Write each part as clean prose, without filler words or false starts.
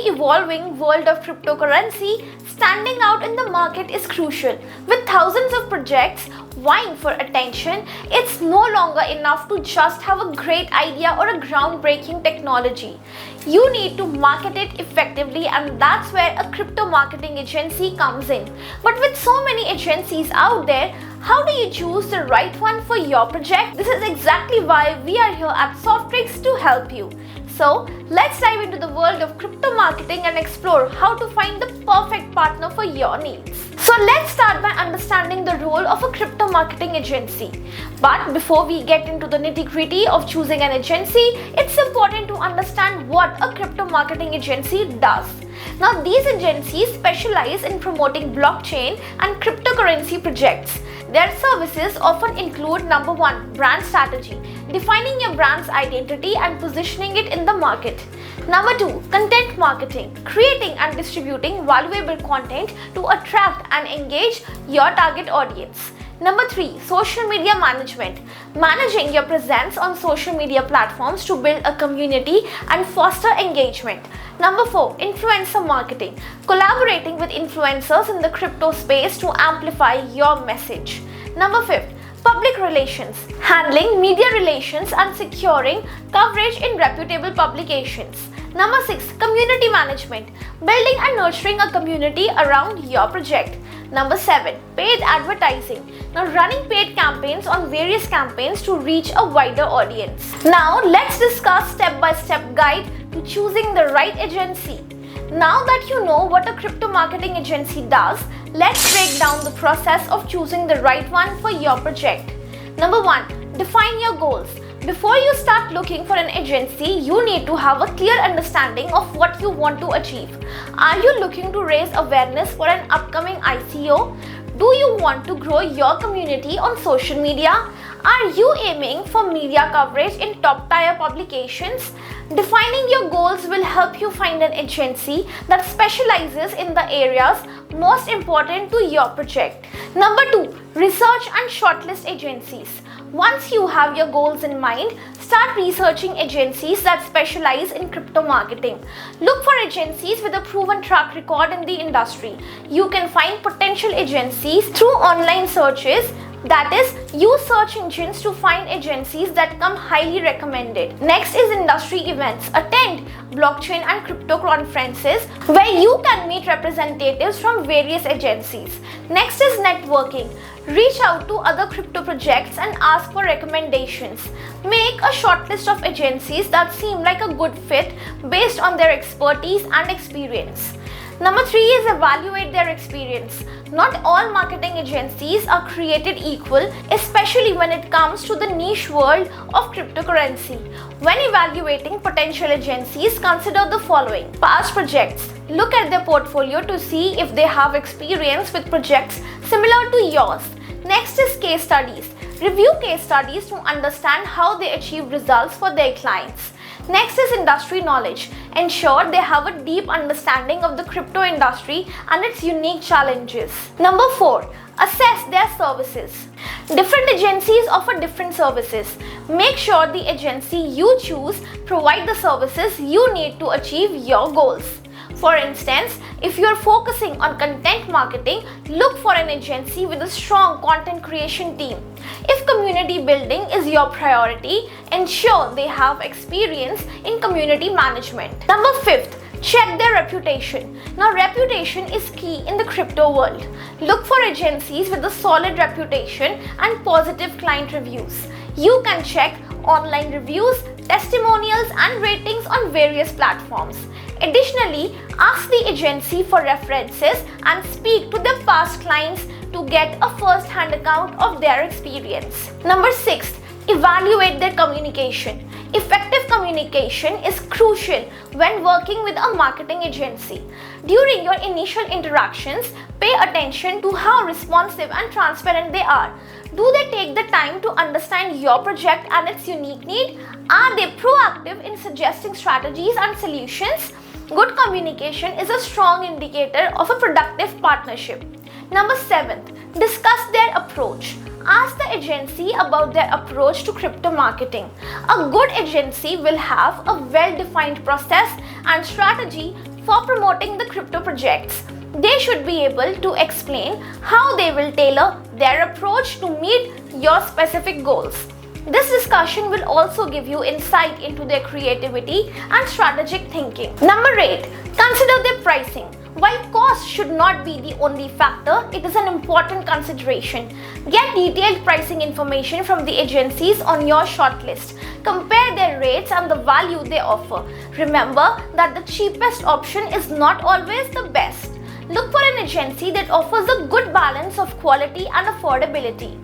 evolving world of cryptocurrency, standing out in the market is crucial. With thousands of projects vying for attention, it's no longer enough to just have a great idea or a groundbreaking technology. You need to market it effectively, and that's where a crypto marketing agency comes in. But with so many agencies out there, how do you choose the right one for your project? This is exactly why we are here at Shortlist to help you. So let's dive into the world of crypto marketing and explore how to find the perfect partner for your needs. So let's start by understanding the role of a crypto marketing agency. But before we get into the nitty-gritty of choosing an agency, it's important to understand what a crypto marketing agency does. Now, these agencies specialize in promoting blockchain and cryptocurrency projects. Their services often include number 1, brand strategy, defining your brand's identity and positioning it in the market. Number 2, content marketing, creating and distributing valuable content to attract and engage your target audience. Number 3, social media management, managing your presence on social media platforms to build a community and foster engagement. Number 4, influencer marketing, collaborating with influencers in the crypto space to amplify your message. Number 5, public relations, handling media relations and securing coverage in reputable publications. Number 6, community management, building and nurturing a community around your project. Number 7, paid advertising. Now, running paid campaigns on various campaigns to reach a wider audience. Now, let's discuss step-by-step guide to choosing the right agency. Now that you know what a crypto marketing agency does, let's break down the process of choosing the right one for your project. Number 1, define your goals. Before you start looking for an agency, you need to have a clear understanding of what you want to achieve. Are you looking to raise awareness for an upcoming ICO? Do you want to grow your community on social media? Are you aiming for media coverage in top-tier publications? Defining your goals will help you find an agency that specializes in the areas most important to your project. Number 2, research and shortlist agencies. Once you have your goals in mind, start researching agencies that specialize in crypto marketing. Look for agencies with a proven track record in the industry. You can find potential agencies through online searches. That is, use search engines to find agencies that come highly recommended. Next is industry events. Attend blockchain and crypto conferences where you can meet representatives from various agencies. Next is networking. Reach out to other crypto projects and ask for recommendations. Make a short list of agencies that seem like a good fit based on their expertise and experience. Number 3 is evaluate their experience. Not all marketing agencies are created equal, especially when it comes to the niche world of cryptocurrency. When evaluating potential agencies, consider the following. Past projects. Look at their portfolio to see if they have experience with projects similar to yours. Next is case studies. Review case studies to understand how they achieve results for their clients. Next is industry knowledge. Ensure they have a deep understanding of the crypto industry and its unique challenges. Number 4, assess their services. Different agencies offer different services. Make sure the agency you choose provides the services you need to achieve your goals. For instance, if you are focusing on content marketing, look for an agency with a strong content creation team. If community building is your priority, ensure they have experience in community management. Number 5, check their reputation. Now, reputation is key in the crypto world. Look for agencies with a solid reputation and positive client reviews. You can check online reviews, testimonials, and ratings on various platforms. Additionally, ask the agency for references and speak to their past clients to get a first-hand account of their experience. Number 6, evaluate their communication. Effective communication is crucial when working with a marketing agency. During your initial interactions, pay attention to how responsive and transparent they are. Do they take the time to understand your project and its unique need? Are they proactive in suggesting strategies and solutions? Good communication is a strong indicator of a productive partnership. Number 7, discuss their approach. Ask the agency about their approach to crypto marketing. A good agency will have a well-defined process and strategy for promoting the crypto projects. They should be able to explain how they will tailor their approach to meet your specific goals. This discussion will also give you insight into their creativity and strategic thinking. Number 8. Consider their pricing. While cost should not be the only factor, it is an important consideration. Get detailed pricing information from the agencies on your shortlist. Compare their rates and the value they offer. Remember that the cheapest option is not always the best. Look for an agency that offers a good balance of quality and affordability.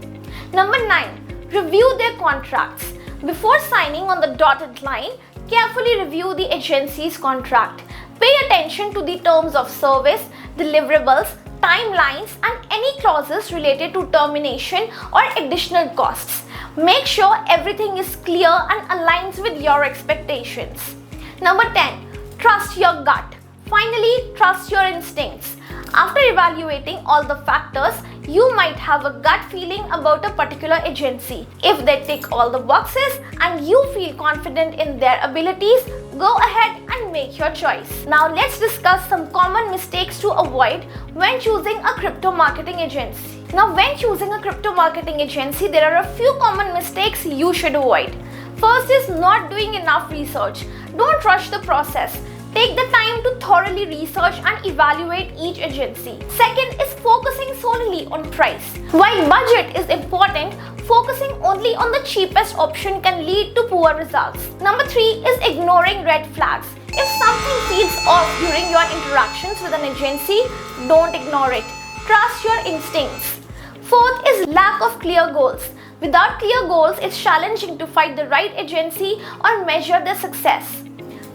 Number 9. Review their contracts. Before signing on the dotted line, carefully review the agency's contract. Pay attention to the terms of service, deliverables, timelines, and any clauses related to termination or additional costs. Make sure everything is clear and aligns with your expectations. Number 10. Trust your gut. Finally, trust your instincts. After evaluating all the factors, you might have a gut feeling about a particular agency. If they tick all the boxes and you feel confident in their abilities, go ahead and make your choice. Now let's discuss some common mistakes to avoid when choosing a crypto marketing agency. Now when choosing a crypto marketing agency, there are a few common mistakes you should avoid. First is not doing enough research. Don't rush the process. Take the time to thoroughly research and evaluate each agency. Second is focusing solely on price. While budget is important, focusing only on the cheapest option can lead to poor results. Number 3 is ignoring red flags. If something feels off during your interactions with an agency, don't ignore it. Trust your instincts. Fourth is lack of clear goals. Without clear goals, it's challenging to find the right agency or measure their success.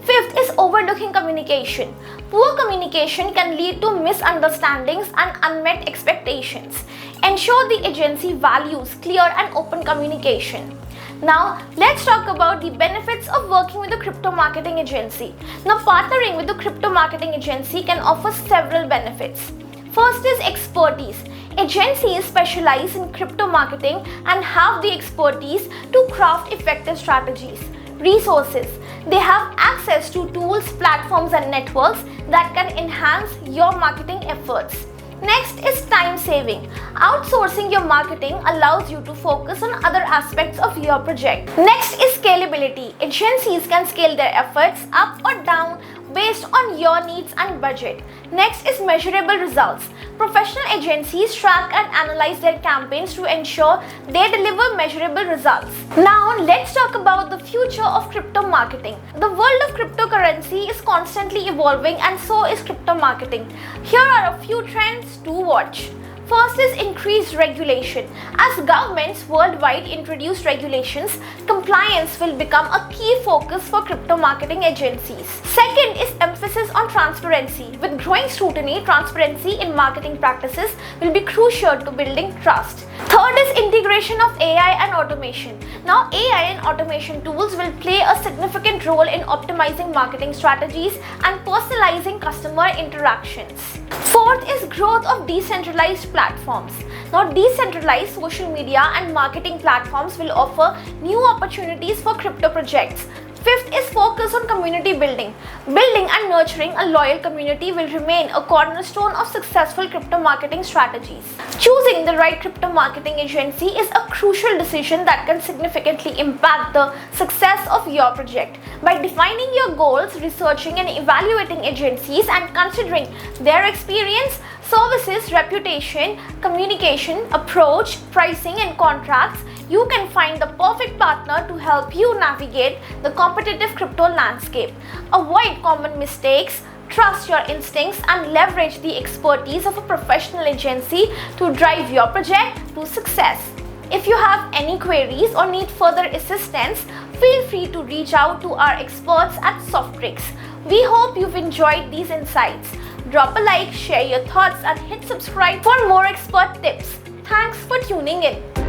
Fifth is overlooking communication. Poor communication can lead to misunderstandings and unmet expectations. Ensure the agency values clear and open communication. Now, let's talk about the benefits of working with a crypto marketing agency. Now, partnering with a crypto marketing agency can offer several benefits. First is expertise. Agencies specialize in crypto marketing and have the expertise to craft effective strategies. Resources. They have access to tools, platforms, and networks that can enhance your marketing efforts. Next is time saving. Outsourcing your marketing allows you to focus on other aspects of your project. Next is scalability. Agencies can scale their efforts up or down based on your needs and budget. Next is measurable results. Professional agencies track and analyze their campaigns to ensure they deliver measurable results. Now let's talk about the future of crypto marketing. The world of cryptocurrency is constantly evolving and so is crypto marketing. Here are a few trends to watch. First is increased regulation. As governments worldwide introduce regulations, compliance will become a key focus for crypto marketing agencies. Second is emphasis on transparency. With growing scrutiny, transparency in marketing practices will be crucial to building trust. Third is integration of AI and automation. Now, AI and automation tools will play a significant role in optimizing marketing strategies and personalizing customer interactions. Fourth is growth of decentralized platforms. Now, decentralized social media and marketing platforms will offer new opportunities for crypto projects. Fifth is focus on community building. Building and nurturing a loyal community will remain a cornerstone of successful crypto marketing strategies. Choosing the right crypto marketing agency is a crucial decision that can significantly impact the success of your project. By defining your goals, researching and evaluating agencies, and considering their experience, services, reputation, communication, approach, pricing, and contracts, you can find the perfect partner to help you navigate the competitive crypto landscape. Avoid common mistakes, trust your instincts, and leverage the expertise of a professional agency to drive your project to success. If you have any queries or need further assistance, feel free to reach out to our experts at Softtricks. We hope you've enjoyed these insights. Drop a like, share your thoughts, and hit subscribe for more expert tips. Thanks for tuning in.